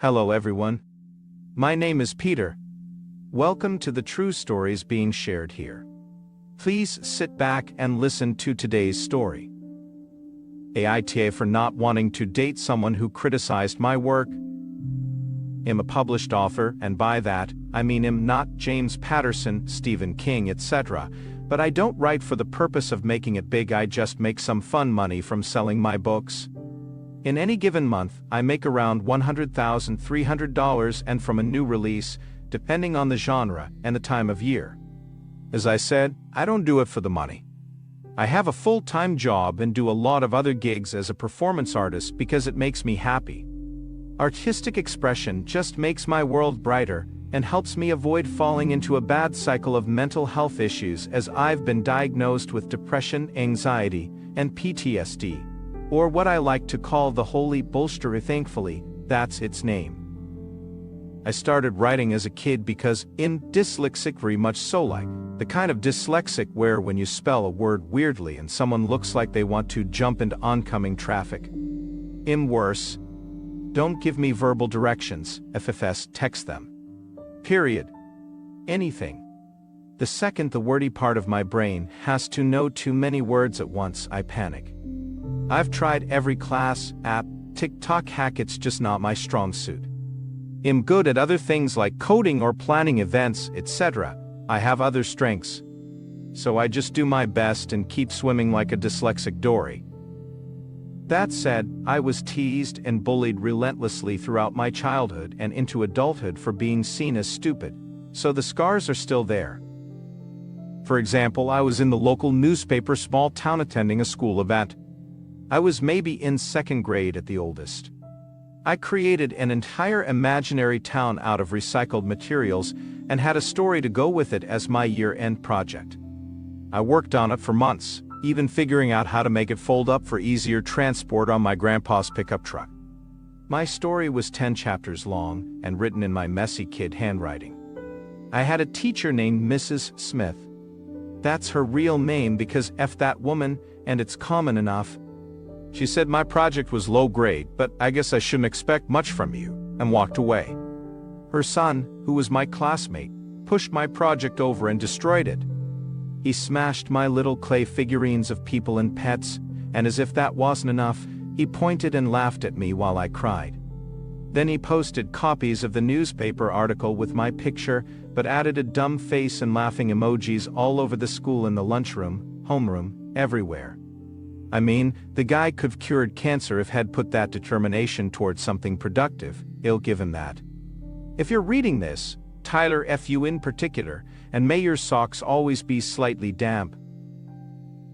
Hello everyone. My name is Peter. Welcome to the true stories being shared here. Please sit back and listen to today's story. AITA for not wanting to date someone who criticized my work. I'm a published author, and by that, I mean I'm not James Patterson, Stephen King, etc., but I don't write for the purpose of making it big. I just make some fun money from selling my books. In any given month, I make around $100,300 and from a new release, depending on the genre and the time of year. As I said, I don't do it for the money. I have a full-time job and do a lot of other gigs as a performance artist because it makes me happy. Artistic expression just makes my world brighter and helps me avoid falling into a bad cycle of mental health issues, as I've been diagnosed with depression, anxiety, and PTSD. Or what I like to call the holy bullshit. Thankfully, that's its name. I started writing as a kid because I'm dyslexic, very much so, like the kind of dyslexic where when you spell a word weirdly and someone looks like they want to jump into oncoming traffic. I'm worse. Don't give me verbal directions, FFS, text them. Period. Anything. The second the wordy part of my brain has to know too many words at once, I panic. I've tried every class, app, TikTok hack, it's just not my strong suit. I'm good at other things like coding or planning events, etc. I have other strengths. So I just do my best and keep swimming like a dyslexic dory. That said, I was teased and bullied relentlessly throughout my childhood and into adulthood for being seen as stupid, so the scars are still there. For example, I was in the local newspaper small town attending a school event. I was maybe in second grade at the oldest. I created an entire imaginary town out of recycled materials and had a story to go with it as my year-end project. I worked on it for months, even figuring out how to make it fold up for easier transport on my grandpa's pickup truck. My story was 10 chapters long and written in my messy kid handwriting. I had a teacher named Mrs. Smith. That's her real name because F that woman, and it's common enough. She said my project was low grade, but I guess I shouldn't expect much from you, and walked away. Her son, who was my classmate, pushed my project over and destroyed it. He smashed my little clay figurines of people and pets, and as if that wasn't enough, he pointed and laughed at me while I cried. Then he posted copies of the newspaper article with my picture, but added a dumb face and laughing emojis all over the school, in the lunchroom, homeroom, everywhere. I mean, the guy could have cured cancer if had put that determination towards something productive. I'll give him that. If you're reading this, Tyler, F you in particular, and may your socks always be slightly damp.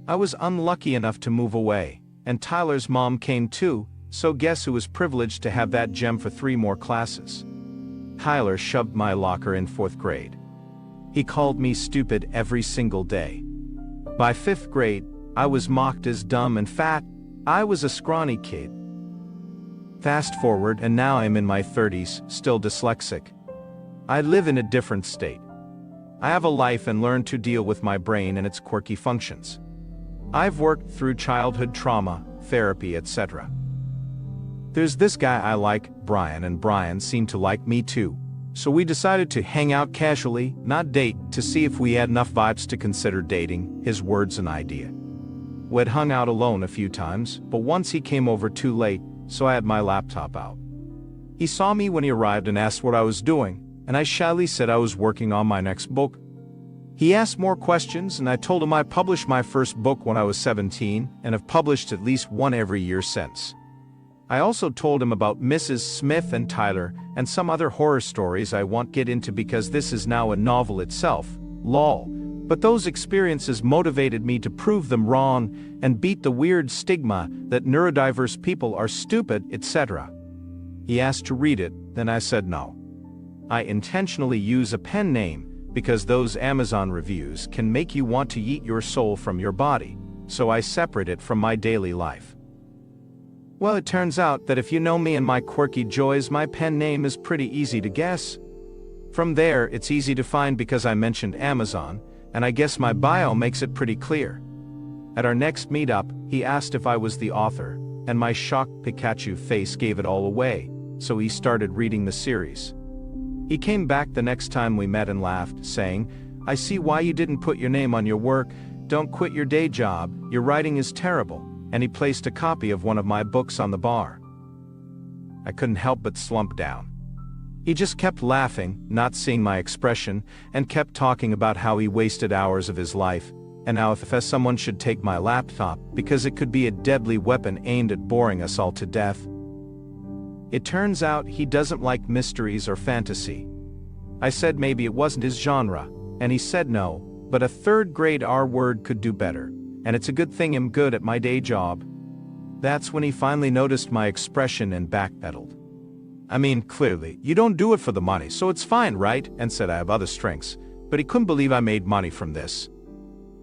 I was unlucky enough to move away, and Tyler's mom came too, so guess who was privileged to have that gem for 3 more classes? Tyler shoved my locker in 4th grade. He called me stupid every single day. By 5th grade, I was mocked as dumb and fat. I was a scrawny kid. Fast forward, and now I'm in my 30s, still dyslexic. I live in a different state. I have a life and learn to deal with my brain and its quirky functions. I've worked through childhood trauma, therapy, etc. There's this guy I like, Brian, and Brian seemed to like me too. So we decided to hang out casually, not date, to see if we had enough vibes to consider dating, his words an idea. We'd hung out alone a few times, but once he came over too late, so I had my laptop out. He saw me when he arrived and asked what I was doing, and I shyly said I was working on my next book. He asked more questions, and I told him I published my first book when I was 17, and have published at least one every year since. I also told him about Mrs. Smith and Tyler, and some other horror stories I won't get into because this is now a novel itself, lol. But those experiences motivated me to prove them wrong and beat the weird stigma that neurodiverse people are stupid, etc. He asked to read it, then I said no. I intentionally use a pen name because those Amazon reviews can make you want to eat your soul from your body, so I separate it from my daily life. Well, it turns out that if you know me and my quirky joys, my pen name is pretty easy to guess. From there, it's easy to find because I mentioned Amazon, and I guess my bio makes it pretty clear. At our next meetup, he asked if I was the author, and my shocked Pikachu face gave it all away. so he started reading the series. He came back the next time we met and laughed, saying, "I see why you didn't put your name on your work. Don't quit your day job, your writing is terrible," and he placed a copy of one of my books on the bar. I couldn't help but slump down. He just kept laughing, not seeing my expression, and kept talking about how he wasted hours of his life, and how if someone should take my laptop, because it could be a deadly weapon aimed at boring us all to death. It turns out he doesn't like mysteries or fantasy. I said maybe it wasn't his genre, and he said no, but a third-grade R word could do better, and it's a good thing I'm good at my day job. That's when he finally noticed my expression and backpedaled. "I mean, clearly, you don't do it for the money, so it's fine, right?" and said I have other strengths, but he couldn't believe I made money from this.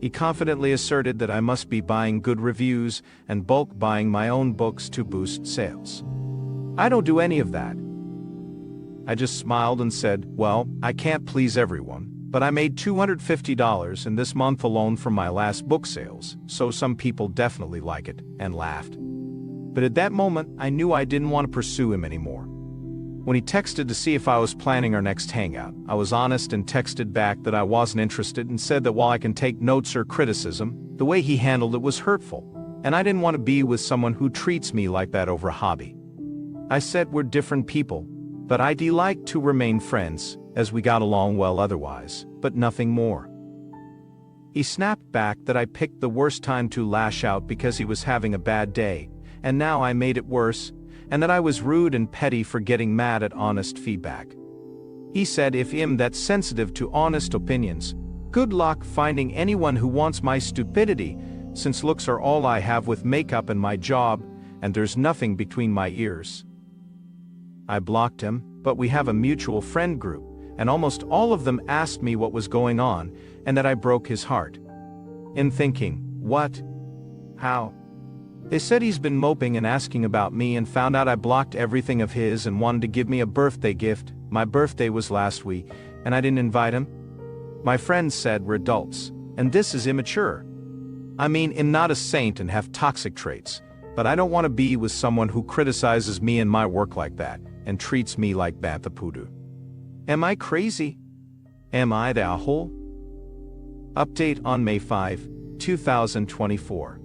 He confidently asserted that I must be buying good reviews and bulk buying my own books to boost sales. I don't do any of that. I just smiled and said, "Well, I can't please everyone, but I made $250 in this month alone from my last book sales, so some people definitely like it," and laughed. But at that moment, I knew I didn't want to pursue him anymore. When he texted to see if I was planning our next hangout, I was honest and texted back that I wasn't interested and said that while I can take notes or criticism, the way he handled it was hurtful, and I didn't want to be with someone who treats me like that over a hobby. I said we're different people, but I'd like to remain friends, as we got along well otherwise, but nothing more. He snapped back that I picked the worst time to lash out because he was having a bad day, and now I made it worse, and that I was rude and petty for getting mad at honest feedback. He said if I'm that sensitive to honest opinions, good luck finding anyone who wants my stupidity, since looks are all I have with makeup and my job, and there's nothing between my ears. I blocked him, but we have a mutual friend group, and almost all of them asked me what was going on, and that I broke his heart. In thinking, what? How? They said he's been moping and asking about me and found out I blocked everything of his and wanted to give me a birthday gift. My birthday was last week, and I didn't invite him. My friends said we're adults, and this is immature. I mean, I'm not a saint and have toxic traits, but I don't want to be with someone who criticizes me and my work like that, and treats me like Banthapudu. Am I crazy? Am I the a-hole? Update on May 5, 2024.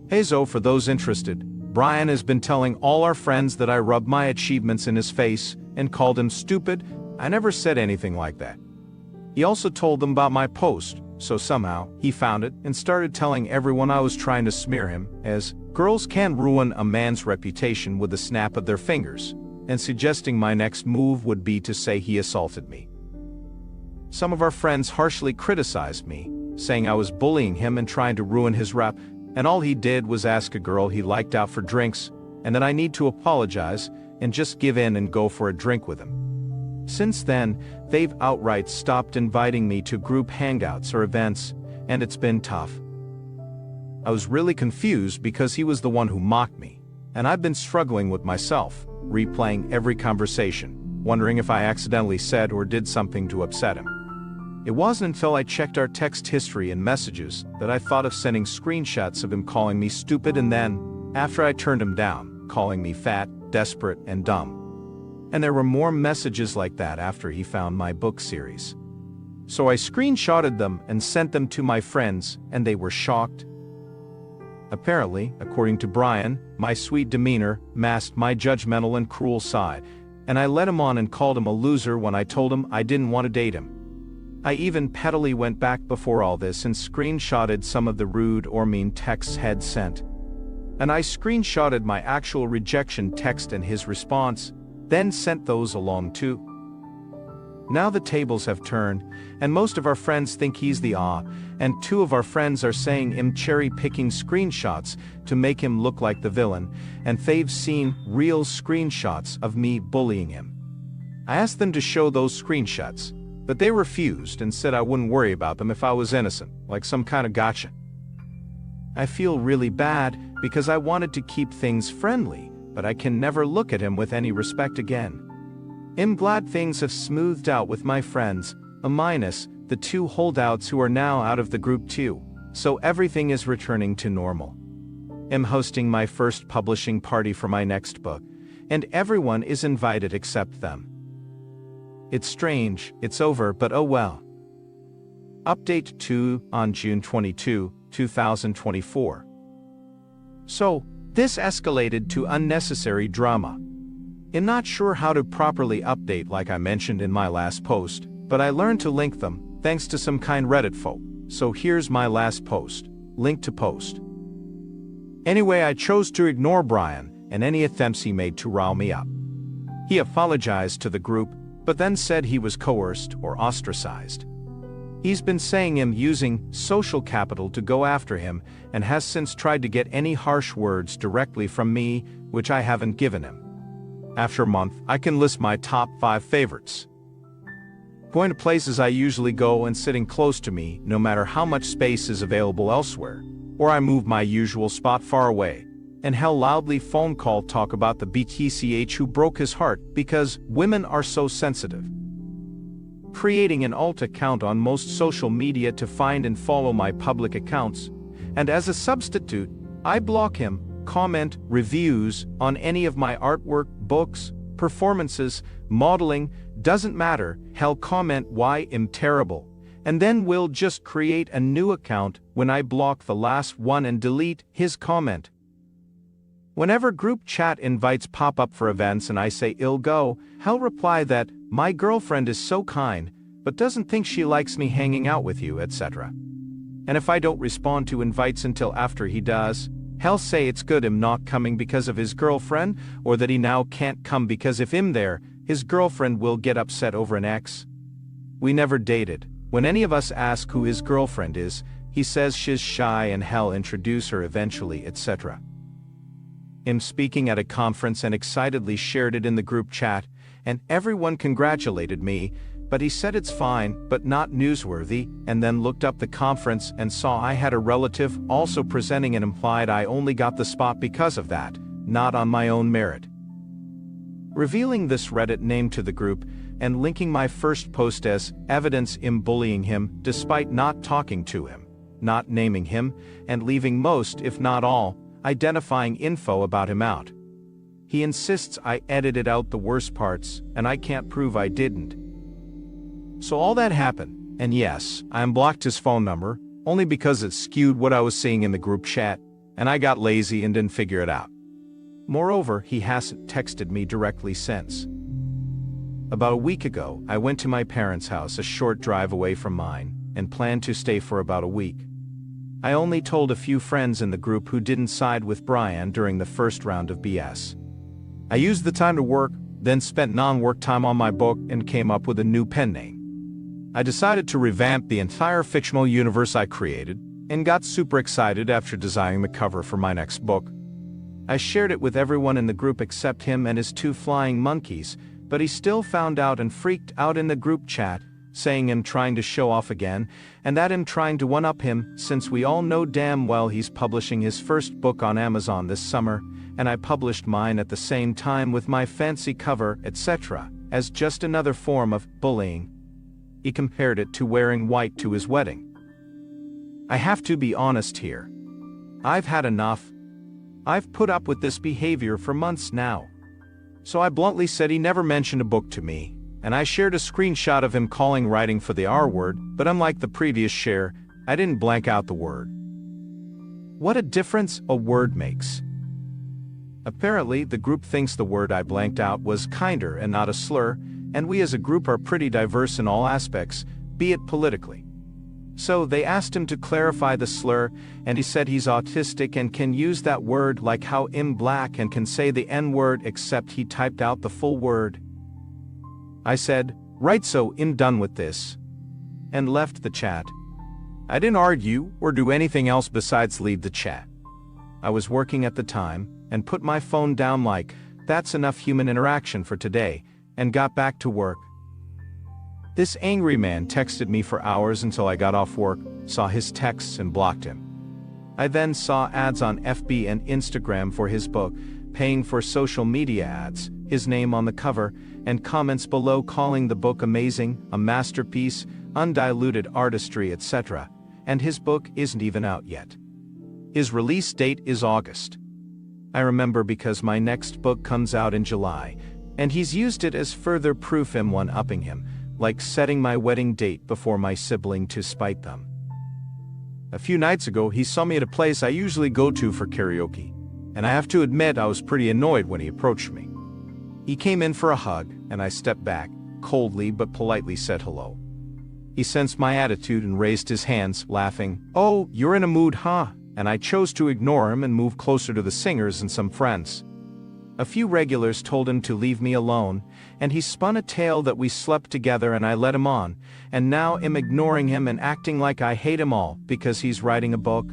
Hey Zo, for those interested, Brian has been telling all our friends that I rubbed my achievements in his face and called him stupid. I never said anything like that. He also told them about my post, so somehow he found it and started telling everyone I was trying to smear him, as girls can ruin a man's reputation with a snap of their fingers, and suggesting my next move would be to say he assaulted me. Some of our friends harshly criticized me, saying I was bullying him and trying to ruin his rep, and all he did was ask a girl he liked out for drinks, and that I need to apologize and just give in and go for a drink with him. Since then, they've outright stopped inviting me to group hangouts or events, and it's been tough. I was really confused because he was the one who mocked me, and I've been struggling with myself, replaying every conversation, wondering if I accidentally said or did something to upset him. It wasn't until I checked our text history and messages that I thought of sending screenshots of him calling me stupid, and then, after I turned him down, calling me fat, desperate, and dumb. And there were more messages like that after he found my book series. So I screenshotted them and sent them to my friends, and they were shocked. Apparently, according to Brian, my sweet demeanor masked my judgmental and cruel side, and I led him on and called him a loser when I told him I didn't want to date him. I even pettily went back before all this and screenshotted some of the rude or mean texts he'd sent. And I screenshotted my actual rejection text and his response, then sent those along too. Now the tables have turned, and most of our friends think he's the and two of our friends are saying him cherry-picking screenshots to make him look like the villain, and they've seen real screenshots of me bullying him. I asked them to show those screenshots, but they refused and said I wouldn't worry about them if I was innocent, like some kind of gotcha. I feel really bad because I wanted to keep things friendly, but I can never look at him with any respect again. I'm glad things have smoothed out with my friends, minus the two holdouts who are now out of the group too, so everything is returning to normal. I'm hosting my first publishing party for my next book, and everyone is invited except them. It's strange, it's over, but oh well. Update 2 on June 22, 2024. So, this escalated to unnecessary drama. I'm not sure how to properly update like I mentioned in my last post, but I learned to link them, thanks to some kind Reddit folk. So here's my last post, link to post. Anyway, I chose to ignore Brian and any attempts he made to rile me up. He apologized to the group, but then said he was coerced or ostracized. He's been saying I'm using social capital to go after him and has since tried to get any harsh words directly from me, which I haven't given him. After a month, I can list my top 5 favorites. Going to places I usually go and sitting close to me, no matter how much space is available elsewhere, or I move my usual spot far away, and hell loudly phone call talk about the BTCH who broke his heart because women are so sensitive. Creating an alt account on most social media to find and follow my public accounts, and as a substitute, I block him, comment, reviews on any of my artwork, books, performances, modeling, doesn't matter, hell comment why I'm terrible, and then will just create a new account when I block the last one and delete his comment. Whenever group chat invites pop up for events and I say I'll go, he'll reply that my girlfriend is so kind, but doesn't think she likes me hanging out with you, etc. And if I don't respond to invites until after he does, he'll say it's good I'm not coming because of his girlfriend, or that he now can't come because if I'm there, his girlfriend will get upset over an ex. We never dated. When any of us ask who his girlfriend is, he says she's shy and he'll introduce her eventually, etc. I'm speaking at a conference and excitedly shared it in the group chat, and everyone congratulated me, but he said it's fine, but not newsworthy, and then looked up the conference and saw I had a relative also presenting and implied I only got the spot because of that, not on my own merit. Revealing this Reddit name to the group, and linking my first post as evidence I'm bullying him despite not talking to him, not naming him, and leaving most, if not all, identifying info about him out. He insists I edited out the worst parts, and I can't prove I didn't. So all that happened, and yes, I unblocked his phone number, only because it skewed what I was seeing in the group chat, and I got lazy and didn't figure it out. Moreover, he hasn't texted me directly since. About a week ago, I went to my parents' house a short drive away from mine, and planned to stay for about a week. I only told a few friends in the group who didn't side with Brian during the first round of BS. I used the time to work, then spent non-work time on my book and came up with a new pen name. I decided to revamp the entire fictional universe I created, and got super excited after designing the cover for my next book. I shared it with everyone in the group except him and his 2 flying monkeys, but he still found out and freaked out in the group chat, saying I'm trying to show off again, and that I'm trying to one-up him, since we all know damn well he's publishing his first book on Amazon this summer, and I published mine at the same time with my fancy cover, etc., as just another form of bullying. He compared it to wearing white to his wedding. I have to be honest here. I've had enough. I've put up with this behavior for months now. So I bluntly said he never mentioned a book to me, and I shared a screenshot of him calling writing for the R word, but unlike the previous share, I didn't blank out the word. What a difference a word makes. Apparently, the group thinks the word I blanked out was kinder and not a slur, and we as a group are pretty diverse in all aspects, be it politically. So they asked him to clarify the slur, and he said he's autistic and can use that word like how I'm black and can say the N-word, except he typed out the full word. I said, right, so I'm done with this, and left the chat. I didn't argue or do anything else besides leave the chat. I was working at the time, and put my phone down like, that's enough human interaction for today, and got back to work. This angry man texted me for hours until I got off work, saw his texts and blocked him. I then saw ads on FB and Instagram for his book, paying for social media ads, his name on the cover, and comments below calling the book amazing, a masterpiece, undiluted artistry, etc., and his book isn't even out yet. His release date is August. I remember because my next book comes out in July, and he's used it as further proof I'm one-upping him, like setting my wedding date before my sibling to spite them. A few nights ago, he saw me at a place I usually go to for karaoke, and I have to admit I was pretty annoyed when he approached me. He came in for a hug, and I stepped back, coldly but politely said hello. He sensed my attitude and raised his hands, laughing, "Oh, you're in a mood, huh?" And I chose to ignore him and move closer to the singers and some friends. A few regulars told him to leave me alone, and he spun a tale that we slept together and I led him on, and now am ignoring him and acting like I hate him all because he's writing a book.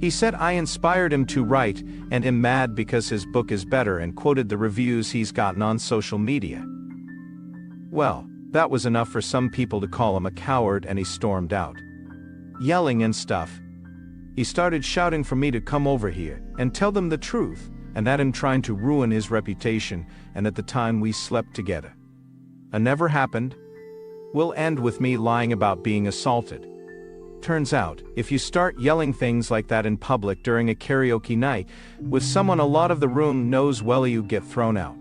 He said I inspired him to write, and am mad because his book is better, and quoted the reviews he's gotten on social media. Well, that was enough for some people to call him a coward, and he stormed out, yelling and stuff. He started shouting for me to come over here and tell them the truth, and that I'm trying to ruin his reputation, and at the time we slept together. It never happened. Will end with me lying about being assaulted. Turns out, if you start yelling things like that in public during a karaoke night with someone a lot of the room knows well, you get thrown out.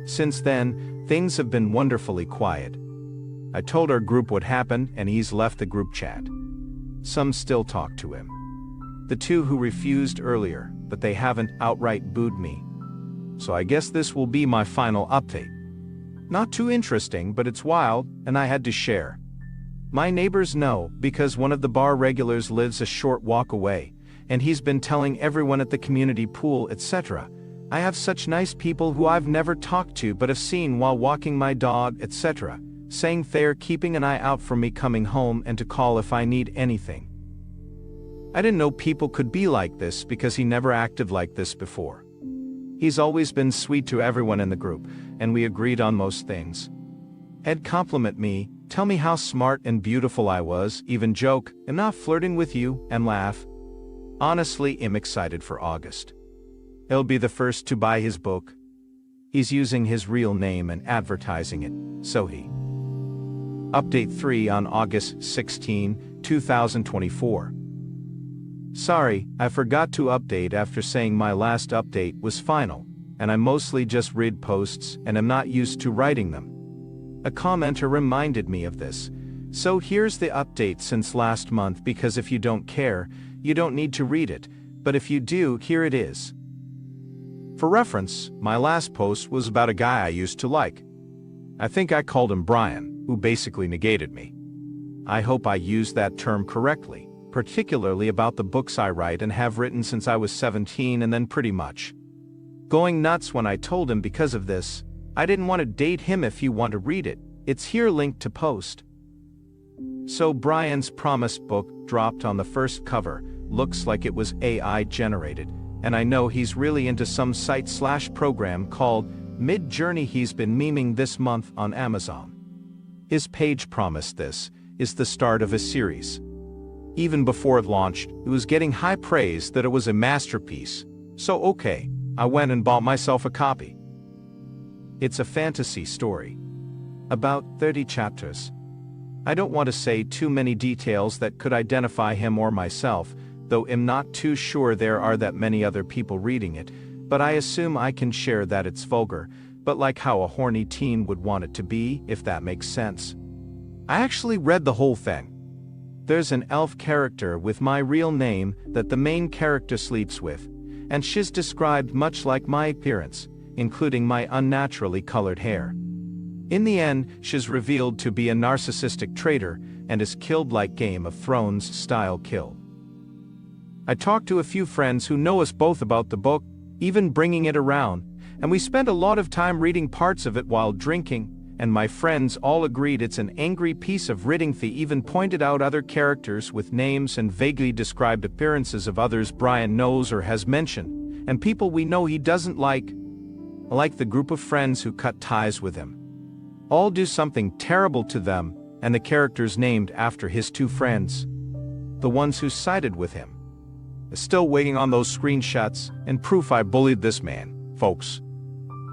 Since then, things have been wonderfully quiet. I told our group what happened, and he's left the group chat. Some still talk to him. The two who refused earlier, but they haven't outright booed me. So I guess this will be my final update. Not too interesting, but it's wild, and I had to share. My neighbors know, because one of the bar regulars lives a short walk away, and he's been telling everyone at the community pool, etc. I have such nice people who I've never talked to but have seen while walking my dog, etc., saying they're keeping an eye out for me coming home and to call if I need anything. I didn't know people could be like this because he never acted like this before. He's always been sweet to everyone in the group, and we agreed on most things. He'd compliment me, tell me how smart and beautiful I was, even joke, "I'm not flirting with you," and laugh. Honestly, I'm excited for August. He'll be the first to buy his book. He's using his real name and advertising it, so he. Update 3 on August 16, 2024. Sorry, I forgot to update after saying my last update was final, and I mostly just read posts and am not used to writing them. A commenter reminded me of this, so here's the update since last month, because if you don't care, you don't need to read it, but if you do, here it is. For reference, my last post was about a guy I used to like. I think I called him Brian, who basically negated me. I hope I used that term correctly, particularly about the books I write and have written since I was 17, and then pretty much going nuts when I told him because of this, I didn't want to date him. If you want to read it, it's here linked to post. So Brian's promised book dropped on the first cover, looks like it was AI generated, and I know he's really into some site/program called Mid-Journey he's been memeing this month on Amazon. His page promised this is the start of a series. Even before it launched, it was getting high praise that it was a masterpiece, so okay, I went and bought myself a copy. It's a fantasy story. About 30 chapters. I don't want to say too many details that could identify him or myself, though I'm not too sure there are that many other people reading it, but I assume I can share that it's vulgar, but like how a horny teen would want it to be, if that makes sense. I actually read the whole thing. There's an elf character with my real name that the main character sleeps with, and she's described much like my appearance, including my unnaturally colored hair. In the end, she's revealed to be a narcissistic traitor and is killed like Game of Thrones style kill. I talked to a few friends who know us both about the book, even bringing it around, and we spent a lot of time reading parts of it while drinking, and my friends all agreed it's an angry piece of writing. They even pointed out other characters with names and vaguely described appearances of others Brian knows or has mentioned, and people we know he doesn't like the group of friends who cut ties with him. All do something terrible to them, and the characters named after his two friends, the ones who sided with him. Still waiting on those screenshots and proof I bullied this man, folks.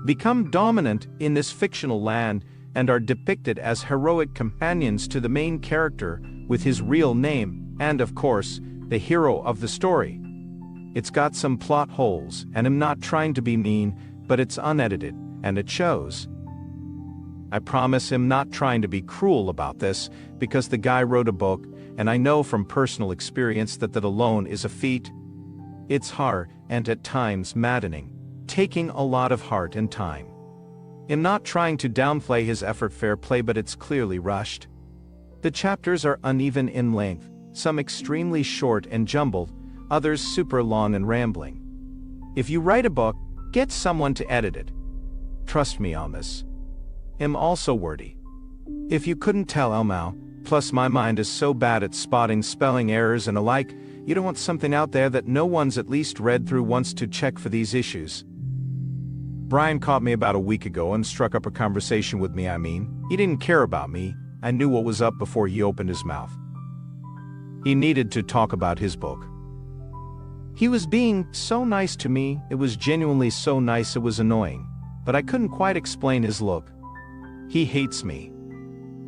Become dominant in this fictional land and are depicted as heroic companions to the main character with his real name, and of course, the hero of the story. It's got some plot holes, and I'm not trying to be mean, but it's unedited, and it shows. I promise I'm not trying to be cruel about this, because the guy wrote a book, and I know from personal experience that alone is a feat. It's hard, and at times maddening, taking a lot of heart and time. I'm not trying to downplay his effort, fair play, but it's clearly rushed. The chapters are uneven in length, some extremely short and jumbled, others super long and rambling. If you write a book, get someone to edit it. Trust me on this. I'm also wordy. If you couldn't tell, Elmao, plus my mind is so bad at spotting spelling errors and alike, you don't want something out there that no one's at least read through once to check for these issues. Brian caught me about a week ago and struck up a conversation with me. He didn't care about me. I knew what was up before he opened his mouth. He needed to talk about his book. He was being so nice to me, it was genuinely so nice it was annoying, but I couldn't quite explain his look. He hates me.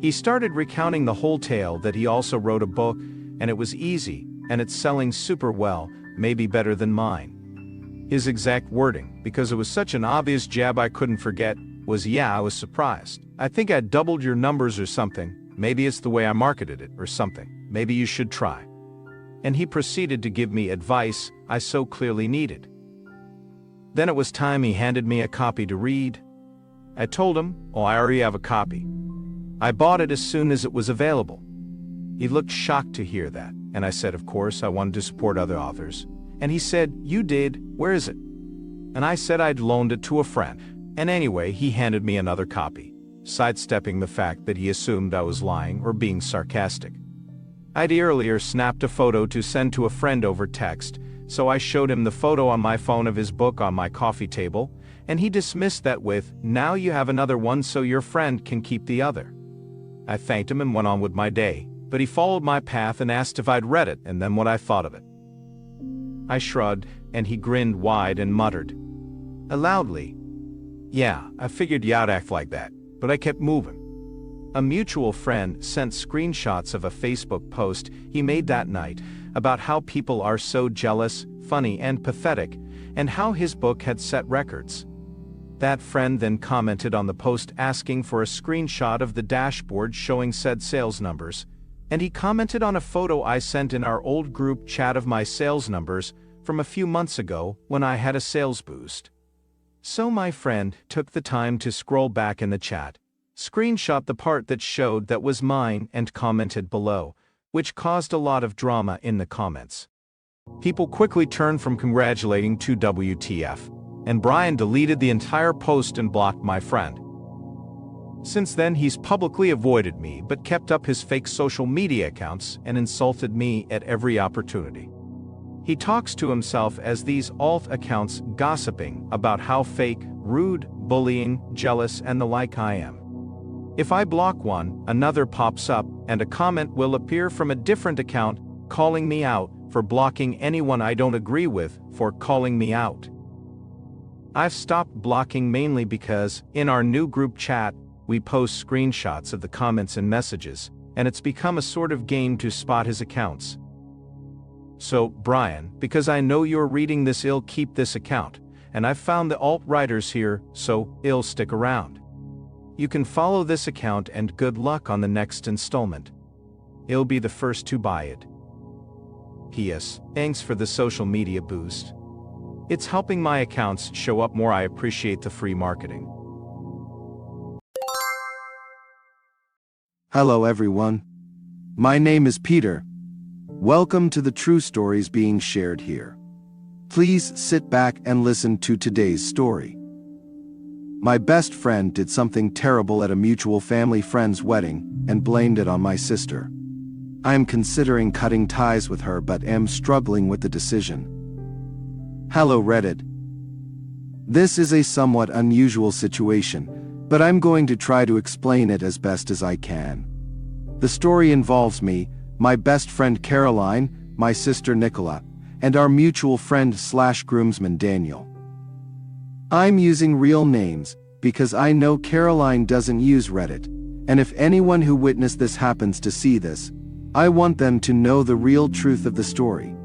He started recounting the whole tale that he also wrote a book, and it was easy, and it's selling super well, maybe better than mine. His exact wording, because it was such an obvious jab I couldn't forget, was, "Yeah, I was surprised. I think I doubled your numbers or something. Maybe it's the way I marketed it or something. Maybe you should try." And he proceeded to give me advice I so clearly needed. Then it was time he handed me a copy to read. I told him, "Oh, I already have a copy. I bought it as soon as it was available." He looked shocked to hear that, and I said, of course, I wanted to support other authors. And he said, "You did? Where is it?" And I said I'd loaned it to a friend. And anyway, he handed me another copy, sidestepping the fact that he assumed I was lying or being sarcastic. I'd earlier snapped a photo to send to a friend over text, so I showed him the photo on my phone of his book on my coffee table, and he dismissed that with, "Now you have another one so your friend can keep the other." I thanked him and went on with my day, but he followed my path and asked if I'd read it and then what I thought of it. I shrugged, and he grinned wide and muttered loudly, "Yeah, I figured you'd act like that," but I kept moving. A mutual friend sent screenshots of a Facebook post he made that night about how people are so jealous, funny, and pathetic, and how his book had set records. That friend then commented on the post asking for a screenshot of the dashboard showing said sales numbers, and he commented on a photo I sent in our old group chat of my sales numbers from a few months ago when I had a sales boost. So my friend took the time to scroll back in the chat, screenshot the part that showed that was mine, and commented below, which caused a lot of drama in the comments. People quickly turned from congratulating to WTF, and Brian deleted the entire post and blocked my friend. Since then he's publicly avoided me but kept up his fake social media accounts and insulted me at every opportunity. He talks to himself as these alt accounts gossiping about how fake, rude, bullying, jealous, and the like I am. If I block one, another pops up, and a comment will appear from a different account calling me out for blocking anyone I don't agree with for calling me out. I've stopped blocking mainly because, in our new group chat, we post screenshots of the comments and messages, and it's become a sort of game to spot his accounts. So, Brian, because I know you're reading this, I'll keep this account, and I've found the alt-writers here, so I'll stick around. You can follow this account, and good luck on the next installment. I'll be the first to buy it. P.S. Thanks for the social media boost. It's helping my accounts show up more. I appreciate the free marketing. Hello everyone. My name is Peter. Welcome to the true stories being shared here. Please sit back and listen to today's story. My best friend did something terrible at a mutual family friend's wedding and blamed it on my sister. I am considering cutting ties with her but am struggling with the decision. Hello Reddit. This is a somewhat unusual situation, but I'm going to try to explain it as best as I can. The story involves me, my best friend Caroline, my sister Nicola, and our mutual friend/groomsman Daniel. I'm using real names because I know Caroline doesn't use Reddit, and if anyone who witnessed this happens to see this, I want them to know the real truth of the story.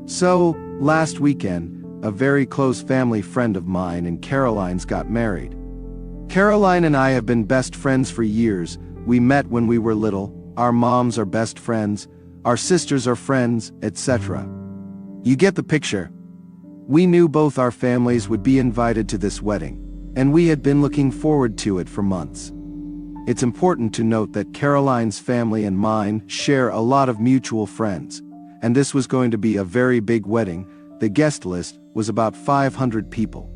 So, last weekend, a very close family friend of mine and Caroline's got married. Caroline and I have been best friends for years. We met when we were little, our moms are best friends, our sisters are friends, etc. You get the picture. We knew both our families would be invited to this wedding, and we had been looking forward to it for months. It's important to note that Caroline's family and mine share a lot of mutual friends, and this was going to be a very big wedding. The guest list was about 500 people.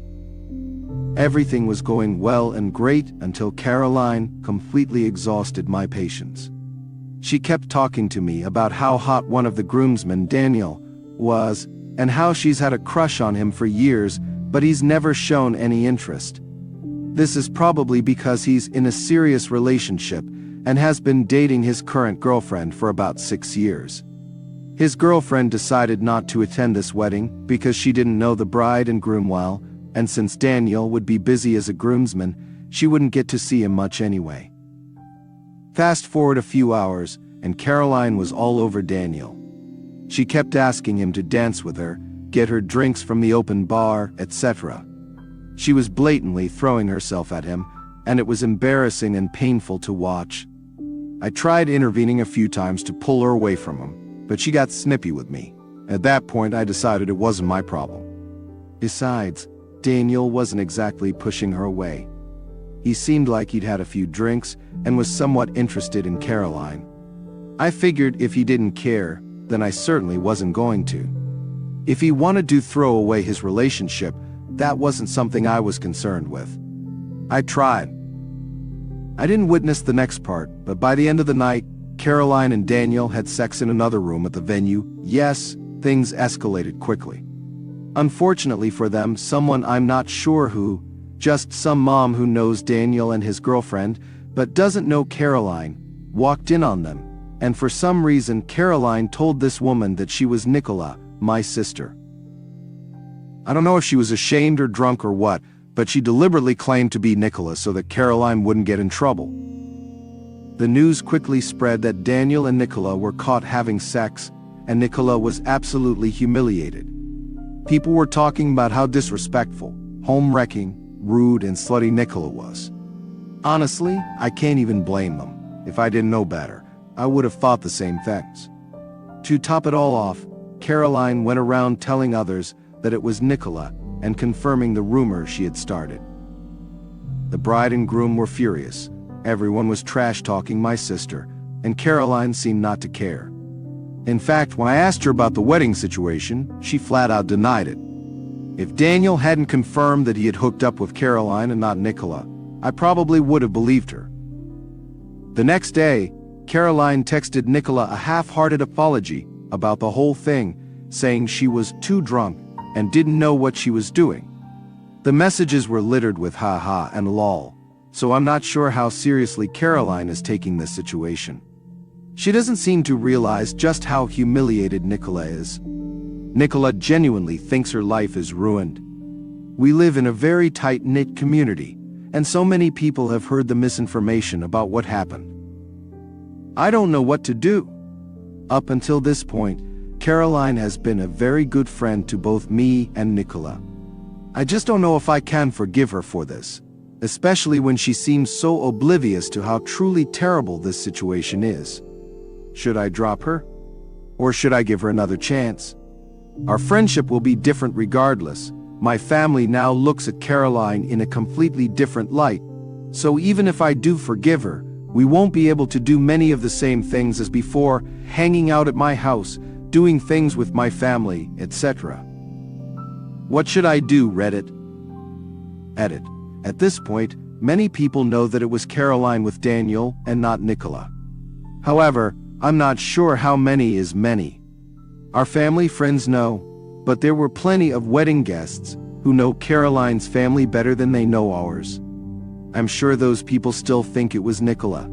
Everything was going well and great until Caroline completely exhausted my patience. She kept talking to me about how hot one of the groomsmen, Daniel, was, and how she's had a crush on him for years, but he's never shown any interest. This is probably because he's in a serious relationship and has been dating his current girlfriend for about 6 years. His girlfriend decided not to attend this wedding because she didn't know the bride and groom well, and since Daniel would be busy as a groomsman, she wouldn't get to see him much anyway. Fast forward a few hours, and Caroline was all over Daniel. She kept asking him to dance with her, get her drinks from the open bar, etc. She was blatantly throwing herself at him, and it was embarrassing and painful to watch. I tried intervening a few times to pull her away from him, but she got snippy with me. At that point, I decided it wasn't my problem. Besides, Daniel wasn't exactly pushing her away. He seemed like he'd had a few drinks and was somewhat interested in Caroline. I figured if he didn't care, then I certainly wasn't going to. If he wanted to throw away his relationship, that wasn't something I was concerned with. I tried. I didn't witness the next part, but by the end of the night, Caroline and Daniel had sex in another room at the venue. Yes, things escalated quickly. Unfortunately for them, someone I'm not sure who, just some mom who knows Daniel and his girlfriend, but doesn't know Caroline, walked in on them, and for some reason Caroline told this woman that she was Nicola, my sister. I don't know if she was ashamed or drunk or what, but she deliberately claimed to be Nicola so that Caroline wouldn't get in trouble. The news quickly spread that Daniel and Nicola were caught having sex, and Nicola was absolutely humiliated. People were talking about how disrespectful, home-wrecking, rude, and slutty Nicola was. Honestly, I can't even blame them. If I didn't know better, I would have thought the same things. To top it all off, Caroline went around telling others that it was Nicola and confirming the rumor she had started. The bride and groom were furious. Everyone was trash-talking my sister, and Caroline seemed not to care. In fact, when I asked her about the wedding situation, she flat out denied it. If Daniel hadn't confirmed that he had hooked up with Caroline and not Nicola, I probably would have believed her. The next day, Caroline texted Nicola a half-hearted apology about the whole thing, saying she was too drunk and didn't know what she was doing. The messages were littered with ha-ha and lol, so I'm not sure how seriously Caroline is taking this situation. She doesn't seem to realize just how humiliated Nicola is. Nicola genuinely thinks her life is ruined. We live in a very tight-knit community, and so many people have heard the misinformation about what happened. I don't know what to do. Up until this point, Caroline has been a very good friend to both me and Nicola. I just don't know if I can forgive her for this, especially when she seems so oblivious to how truly terrible this situation is. Should I drop her? Or should I give her another chance? Our friendship will be different regardless. My family now looks at Caroline in a completely different light, so even if I do forgive her, we won't be able to do many of the same things as before, hanging out at my house, doing things with my family, etc. What should I do, Reddit? Edit. At this point, many people know that it was Caroline with Daniel and not Nicola. However, I'm not sure how many is many. Our family friends know, but there were plenty of wedding guests who know Caroline's family better than they know ours. I'm sure those people still think it was Nicola.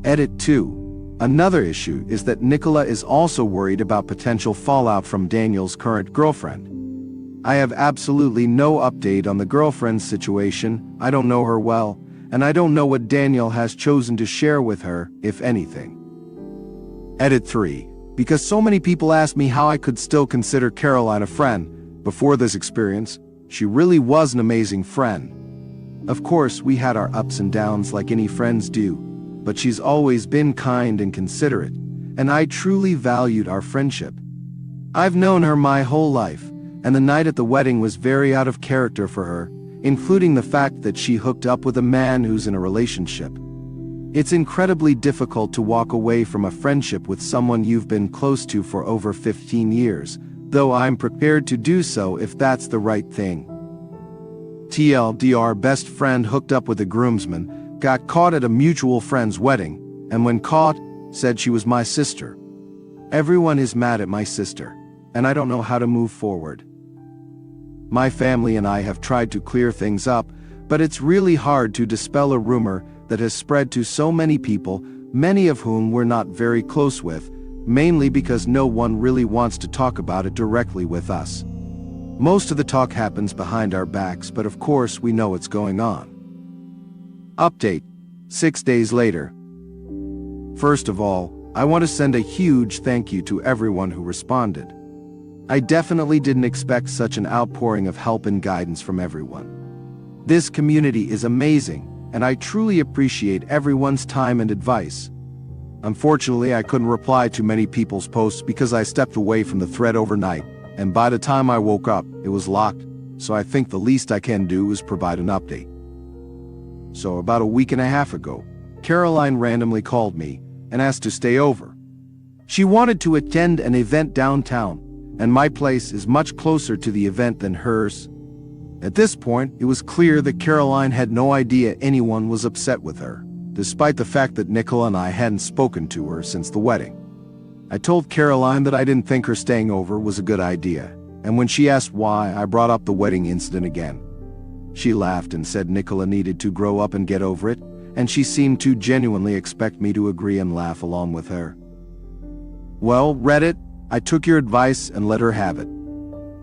Edit 2. Another issue is that Nicola is also worried about potential fallout from Daniel's current girlfriend. I have absolutely no update on the girlfriend's situation. I don't know her well, and I don't know what Daniel has chosen to share with her, if anything. Edit 3. because so many people asked me how I could still consider Caroline a friend. Before this experience, she really was an amazing friend. Of course, we had our ups and downs like any friends do, but she's always been kind and considerate, and I truly valued our friendship. I've known her my whole life, and the night at the wedding was very out of character for her, including the fact that she hooked up with a man who's in a relationship. It's incredibly difficult to walk away from a friendship with someone you've been close to for over 15 years, though I'm prepared to do so if that's the right thing. TLDR best friend hooked up with a groomsman, got caught at a mutual friend's wedding, and when caught, said she was my sister. Everyone is mad at my sister, and I don't know how to move forward. My family and I have tried to clear things up, but it's really hard to dispel a rumor that has spread to so many people, many of whom we're not very close with, mainly because no one really wants to talk about it directly with us. Most of the talk happens behind our backs, but of course we know what's going on. Update: 6 days later. First of all, I want to send a huge thank you to everyone who responded. I definitely didn't expect such an outpouring of help and guidance from everyone. This community is amazing, and I truly appreciate everyone's time and advice. Unfortunately, I couldn't reply to many people's posts because I stepped away from the thread overnight, and by the time I woke up, it was locked, so I think the least I can do is provide an update. So about a week and a half ago, Caroline randomly called me and asked to stay over. She wanted to attend an event downtown, and my place is much closer to the event than hers. At this point, it was clear that Caroline had no idea anyone was upset with her, despite the fact that Nicola and I hadn't spoken to her since the wedding. I told Caroline that I didn't think her staying over was a good idea, and when she asked why, I brought up the wedding incident again. She laughed and said Nicola needed to grow up and get over it, and she seemed to genuinely expect me to agree and laugh along with her. Well, Reddit, I took your advice and let her have it.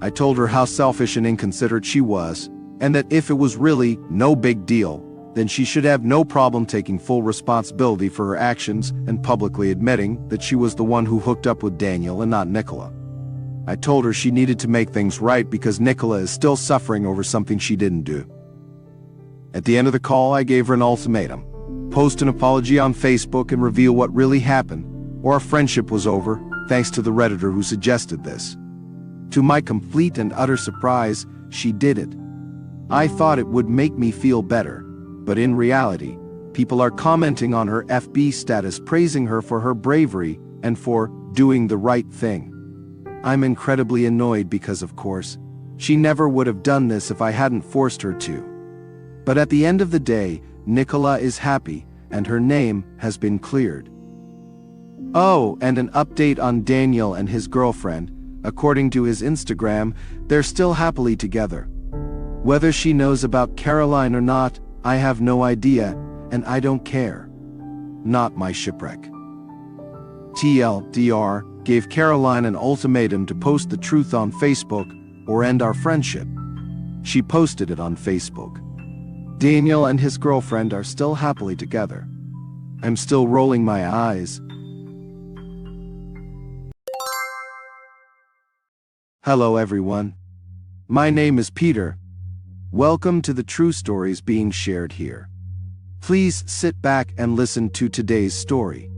I told her how selfish and inconsiderate she was, and that if it was really no big deal, then she should have no problem taking full responsibility for her actions and publicly admitting that she was the one who hooked up with Daniel and not Nicola. I told her she needed to make things right because Nicola is still suffering over something she didn't do. At the end of the call, I gave her an ultimatum: post an apology on Facebook and reveal what really happened, or our friendship was over, thanks to the Redditor who suggested this. To my complete and utter surprise, she did it. I thought it would make me feel better, but in reality, people are commenting on her FB status praising her for her bravery and for doing the right thing. I'm incredibly annoyed because, of course, she never would have done this if I hadn't forced her to. But at the end of the day, Nicola is happy, and her name has been cleared. Oh, and an update on Daniel and his girlfriend. According to his Instagram, they're still happily together. Whether she knows about Caroline or not, I have no idea, and I don't care. Not my shipwreck. TLDR gave Caroline an ultimatum to post the truth on Facebook or end our friendship. She posted it on Facebook. Daniel and his girlfriend are still happily together. I'm still rolling my eyes. Hello everyone. My name is Peter. Welcome to the true stories being shared here. Please sit back and listen to today's story.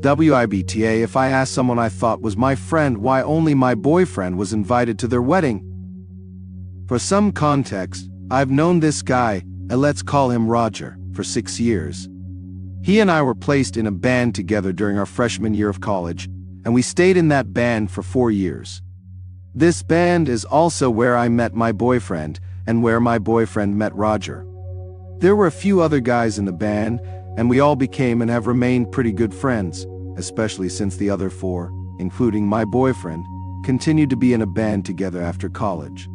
WIBTA, if I asked someone I thought was my friend why only my boyfriend was invited to their wedding. For some context, I've known this guy, and let's call him Roger, for 6 years. He and I were placed in a band together during our freshman year of college, and we stayed in that band for 4 years. This band is also where I met my boyfriend, and where my boyfriend met Roger. There were a few other guys in the band, and we all became and have remained pretty good friends, especially since the other 4, including my boyfriend, continued to be in a band together after college.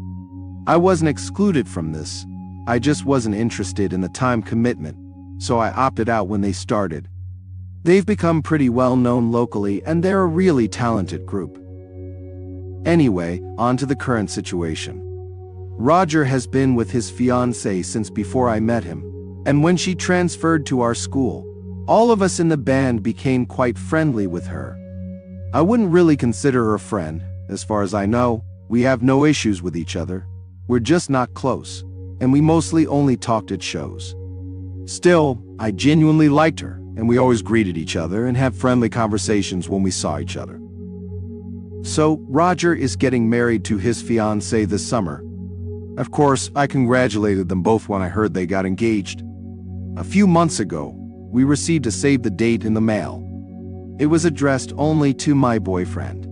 I wasn't excluded from this, I just wasn't interested in the time commitment, so I opted out when they started. They've become pretty well known locally, and they're a really talented group. Anyway, on to the current situation. Roger has been with his fiancée since before I met him, and when she transferred to our school, all of us in the band became quite friendly with her. I wouldn't really consider her a friend. As far as I know, we have no issues with each other. We're just not close, and we mostly only talked at shows. Still, I genuinely liked her, and we always greeted each other and had friendly conversations when we saw each other. So, Roger is getting married to his fiancée this summer. Of course, I congratulated them both when I heard they got engaged. A few months ago, we received a save the date in the mail. It was addressed only to my boyfriend.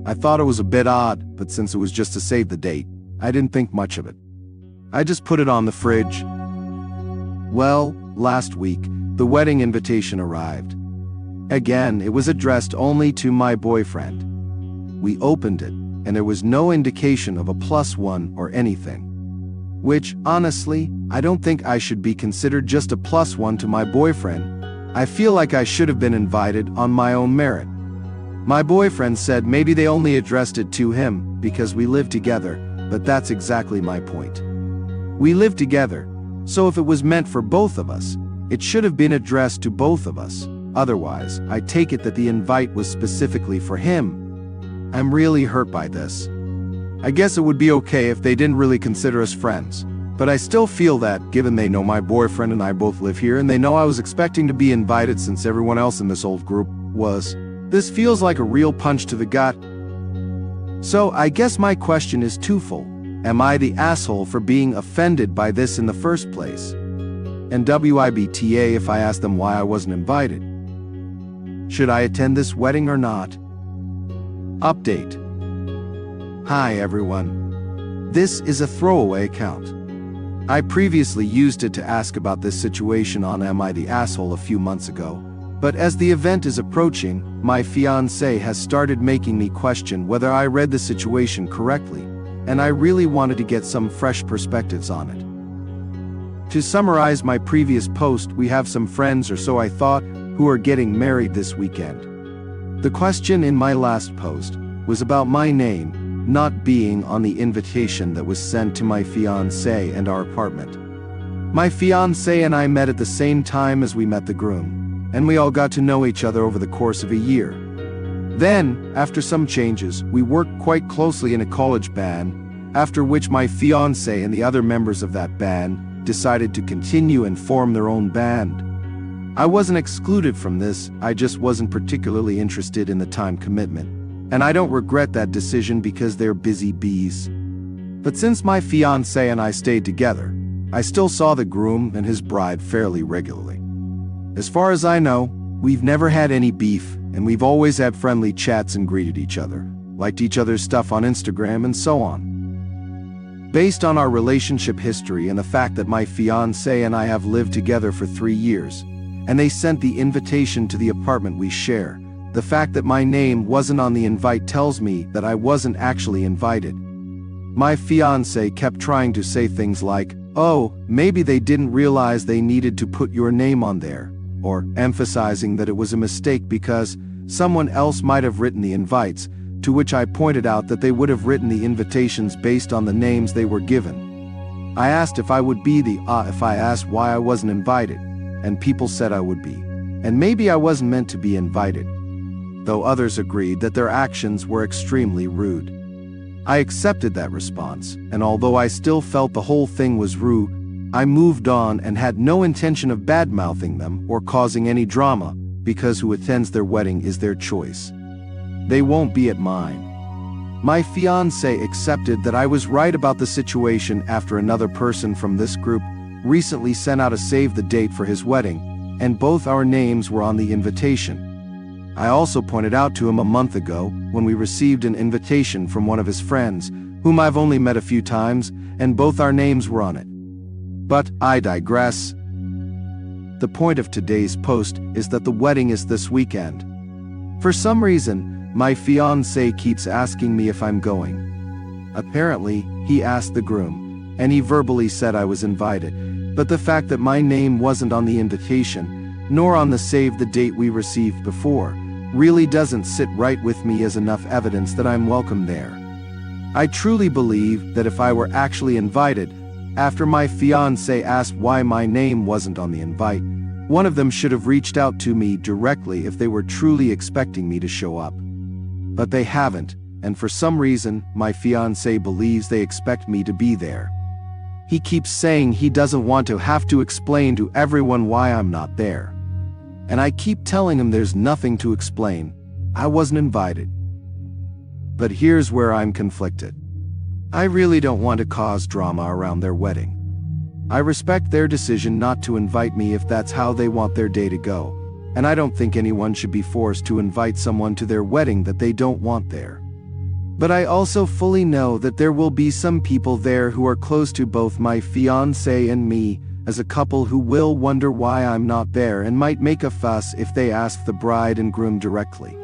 I thought it was a bit odd, but since it was just to save the date, I didn't think much of it. I just put it on the fridge. Well, last week, the wedding invitation arrived. Again, it was addressed only to my boyfriend. We opened it, and there was no indication of a +1 or anything. Which, honestly, I don't think I should be considered just a +1 to my boyfriend. I feel like I should have been invited on my own merit. My boyfriend said maybe they only addressed it to him because we live together, but that's exactly my point. We live together, so if it was meant for both of us, it should have been addressed to both of us. Otherwise, I take it that the invite was specifically for him. I'm really hurt by this. I guess it would be okay if they didn't really consider us friends, but I still feel that, given they know my boyfriend and I both live here and they know I was expecting to be invited since everyone else in this old group was, this feels like a real punch to the gut. So I guess my question is twofold. Am I the asshole for being offended by this in the first place? And WIBTA if I ask them why I wasn't invited? Should I attend this wedding or not? Update. Hi everyone. This is a throwaway account. I previously used it to ask about this situation on Am I the Asshole a few months ago, but as the event is approaching, my fiancé has started making me question whether I read the situation correctly, and I really wanted to get some fresh perspectives on it. To summarize my previous post, we have some friends or so I thought who are getting married this weekend. The question in my last post was about my name not being on the invitation that was sent to my fiancé and our apartment. My fiancé and I met at the same time as we met the groom, and we all got to know each other over the course of a year. Then, after some changes, we worked quite closely in a college band, after which my fiancé and the other members of that band decided to continue and form their own band. I wasn't excluded from this, I just wasn't particularly interested in the time commitment. And I don't regret that decision because they're busy bees. But since my fiancé and I stayed together, I still saw the groom and his bride fairly regularly. As far as I know, we've never had any beef, and we've always had friendly chats and greeted each other, liked each other's stuff on Instagram and so on. Based on our relationship history and the fact that my fiancé and I have lived together for 3 years, and they sent the invitation to the apartment we share, the fact that my name wasn't on the invite tells me that I wasn't actually invited. My fiancé kept trying to say things like, "Oh, maybe they didn't realize they needed to put your name on there," or emphasizing that it was a mistake because someone else might have written the invites, to which I pointed out that they would have written the invitations based on the names they were given. I asked if I would be the if I asked why I wasn't invited, and people said I would be. And maybe I wasn't meant to be invited, though others agreed that their actions were extremely rude. I accepted that response, and although I still felt the whole thing was rude, I moved on and had no intention of bad-mouthing them or causing any drama, because who attends their wedding is their choice. They won't be at mine. My fiancé accepted that I was right about the situation after another person from this group recently sent out a save the date for his wedding, and both our names were on the invitation. I also pointed out to him a month ago when we received an invitation from one of his friends, whom I've only met a few times, and both our names were on it. But I digress. The point of today's post is that the wedding is this weekend. For some reason, my fiancé keeps asking me if I'm going. Apparently, he asked the groom, and he verbally said I was invited, but the fact that my name wasn't on the invitation, nor on the save the date we received before, really doesn't sit right with me as enough evidence that I'm welcome there. I truly believe that if I were actually invited, after my fiancé asked why my name wasn't on the invite, one of them should have reached out to me directly if they were truly expecting me to show up. But they haven't, and for some reason, my fiancé believes they expect me to be there. He keeps saying he doesn't want to have to explain to everyone why I'm not there. And I keep telling him there's nothing to explain. I wasn't invited. But here's where I'm conflicted. I really don't want to cause drama around their wedding. I respect their decision not to invite me if that's how they want their day to go, and I don't think anyone should be forced to invite someone to their wedding that they don't want there. But I also fully know that there will be some people there who are close to both my fiancé and me as a couple who will wonder why I'm not there and might make a fuss if they ask the bride and groom directly.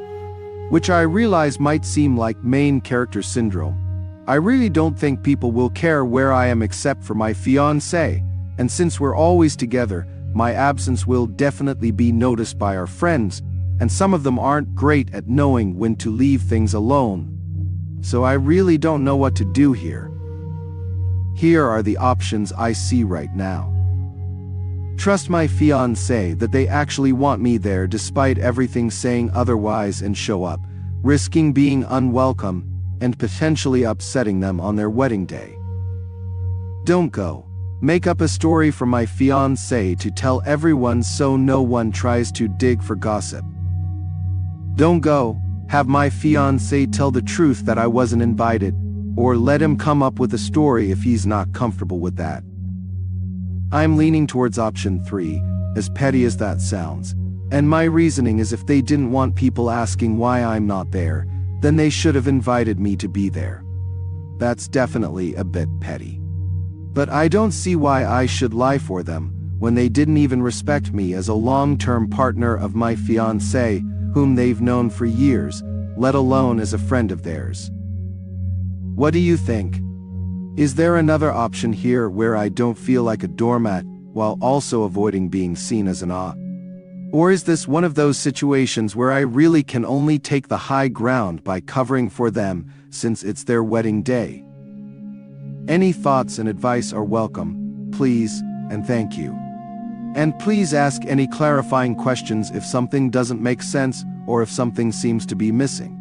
Which I realize might seem like main character syndrome. I really don't think people will care where I am except for my fiancé, and since we're always together, my absence will definitely be noticed by our friends, and some of them aren't great at knowing when to leave things alone. So I really don't know what to do here. Here are the options I see right now. Trust my fiancé that they actually want me there despite everything saying otherwise and show up, risking being unwelcome and potentially upsetting them on their wedding day. Don't go. Make up a story for my fiancé to tell everyone so no one tries to dig for gossip. Don't go. Have my fiancé tell the truth that I wasn't invited, or let him come up with a story if he's not comfortable with that. I'm leaning towards option 3, as petty as that sounds, and my reasoning is if they didn't want people asking why I'm not there, then they should have invited me to be there. That's definitely a bit petty. But I don't see why I should lie for them, when they didn't even respect me as a long-term partner of my fiancé, whom they've known for years, let alone as a friend of theirs. What do you think? Is there another option here where I don't feel like a doormat, while also avoiding being seen as an odd? Or is this one of those situations where I really can only take the high ground by covering for them, since it's their wedding day? Any thoughts and advice are welcome, please, and thank you. And please ask any clarifying questions if something doesn't make sense or if something seems to be missing.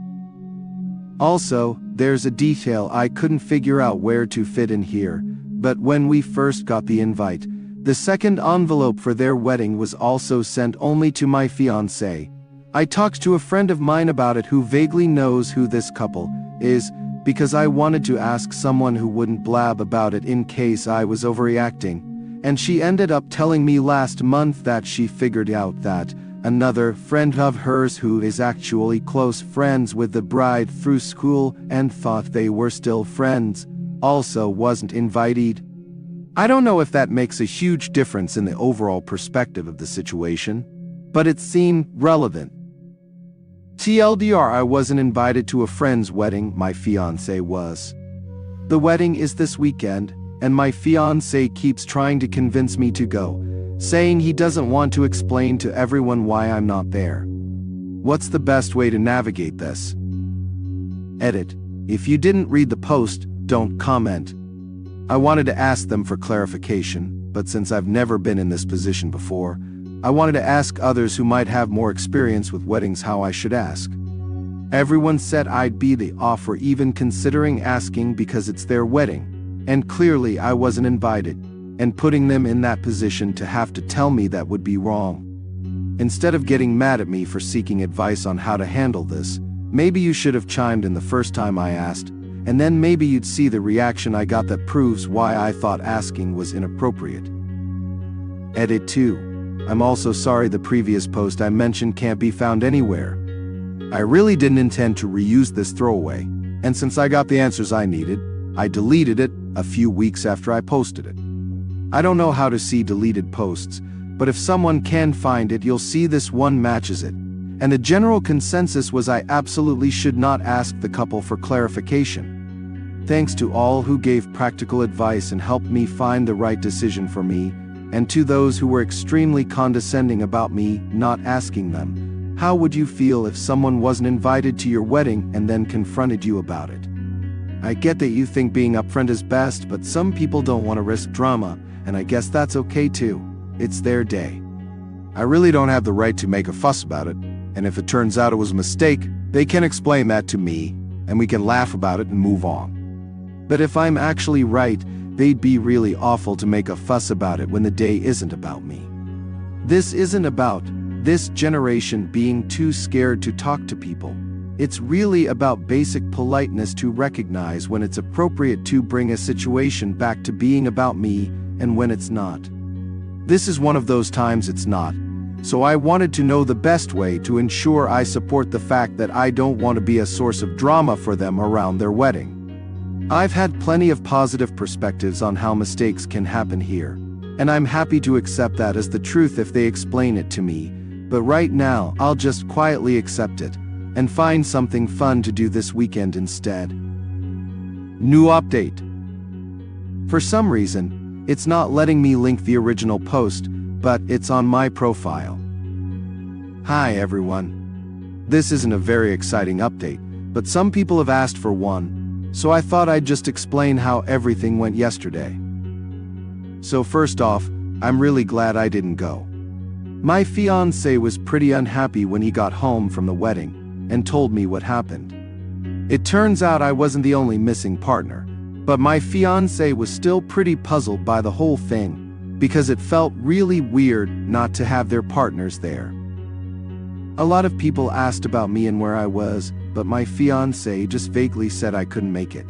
Also, there's a detail I couldn't figure out where to fit in here, but when we first got the invite, the second envelope for their wedding was also sent only to my fiancé. I talked to a friend of mine about it who vaguely knows who this couple is, because I wanted to ask someone who wouldn't blab about it in case I was overreacting. And she ended up telling me last month that she figured out that another friend of hers who is actually close friends with the bride through school and thought they were still friends, also wasn't invited. I don't know if that makes a huge difference in the overall perspective of the situation, but it seemed relevant. TLDR, I wasn't invited to a friend's wedding, my fiancé was. The wedding is this weekend, and my fiancé keeps trying to convince me to go, saying he doesn't want to explain to everyone why I'm not there. What's the best way to navigate this? Edit. If you didn't read the post, don't comment. I wanted to ask them for clarification, but since I've never been in this position before, I wanted to ask others who might have more experience with weddings how I should ask. Everyone said I'd be the off for even considering asking because it's their wedding. And clearly I wasn't invited, and putting them in that position to have to tell me that would be wrong. Instead of getting mad at me for seeking advice on how to handle this, maybe you should have chimed in the first time I asked, and then maybe you'd see the reaction I got that proves why I thought asking was inappropriate. Edit 2. I'm also sorry the previous post I mentioned can't be found anywhere. I really didn't intend to reuse this throwaway, and since I got the answers I needed, I deleted it a few weeks after I posted it. I don't know how to see deleted posts, but if someone can find it, you'll see this one matches it. And the general consensus was I absolutely should not ask the couple for clarification. Thanks to all who gave practical advice and helped me find the right decision for me, and to those who were extremely condescending about me not asking them. How would you feel if someone wasn't invited to your wedding and then confronted you about it? I get that you think being upfront is best, but some people don't want to risk drama, and I guess that's okay too. It's their day. I really don't have the right to make a fuss about it, and if it turns out it was a mistake, They can explain that to me, and we can laugh about it and move on. But if I'm actually right, they'd be really awful to make a fuss about it when the day isn't about me. This isn't about this generation being too scared to talk to people. It's really about basic politeness to recognize when it's appropriate to bring a situation back to being about me and when it's not. This is one of those times it's not, so I wanted to know the best way to ensure I support the fact that I don't want to be a source of drama for them around their wedding. I've had plenty of positive perspectives on how mistakes can happen here, and I'm happy to accept that as the truth if they explain it to me, but right now I'll just quietly accept it and find something fun to do this weekend instead. New update. For some reason, it's not letting me link the original post, but it's on my profile. Hi everyone. This isn't a very exciting update, but some people have asked for one, so I thought I'd just explain how everything went yesterday. So first off, I'm really glad I didn't go. My fiancé was pretty unhappy when he got home from the wedding and told me what happened. It turns out I wasn't the only missing partner, but my fiancé was still pretty puzzled by the whole thing, because it felt really weird not to have their partners there. A lot of people asked about me and where I was, but my fiancé just vaguely said I couldn't make it.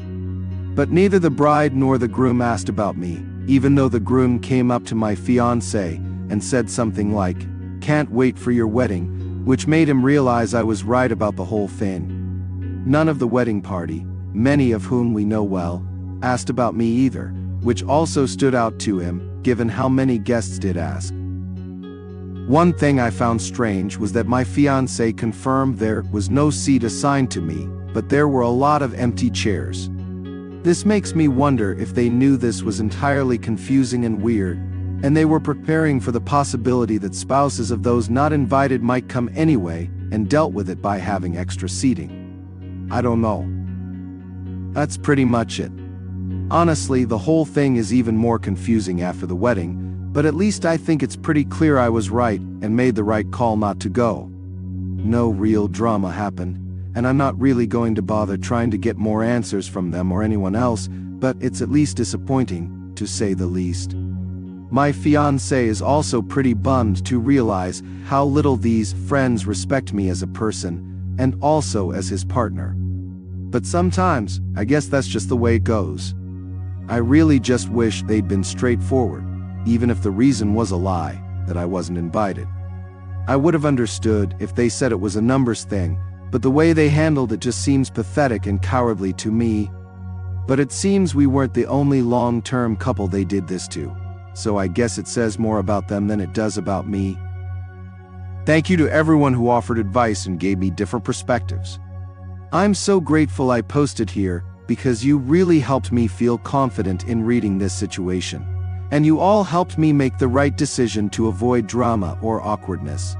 But neither the bride nor the groom asked about me, even though the groom came up to my fiancé and said something like, "Can't wait for your wedding," which made him realize I was right about the whole thing. None of the wedding party, many of whom we know well, asked about me either, which also stood out to him, given how many guests did ask. One thing I found strange was that my fiancé confirmed there was no seat assigned to me, but there were a lot of empty chairs. This makes me wonder if they knew this was entirely confusing and weird, and they were preparing for the possibility that spouses of those not invited might come anyway and dealt with it by having extra seating. I don't know. That's pretty much it. Honestly, the whole thing is even more confusing after the wedding, but at least I think it's pretty clear I was right and made the right call not to go. No real drama happened, and I'm not really going to bother trying to get more answers from them or anyone else, but it's at least disappointing, to say the least. My fiancé is also pretty bummed to realize how little these friends respect me as a person, and also as his partner. But sometimes, I guess that's just the way it goes. I really just wish they'd been straightforward, even if the reason was a lie, that I wasn't invited. I would have understood if they said it was a numbers thing, but the way they handled it just seems pathetic and cowardly to me. But it seems we weren't the only long-term couple they did this to, so I guess it says more about them than it does about me. Thank you to everyone who offered advice and gave me different perspectives. I'm so grateful I posted here, because you really helped me feel confident in reading this situation, and you all helped me make the right decision to avoid drama or awkwardness.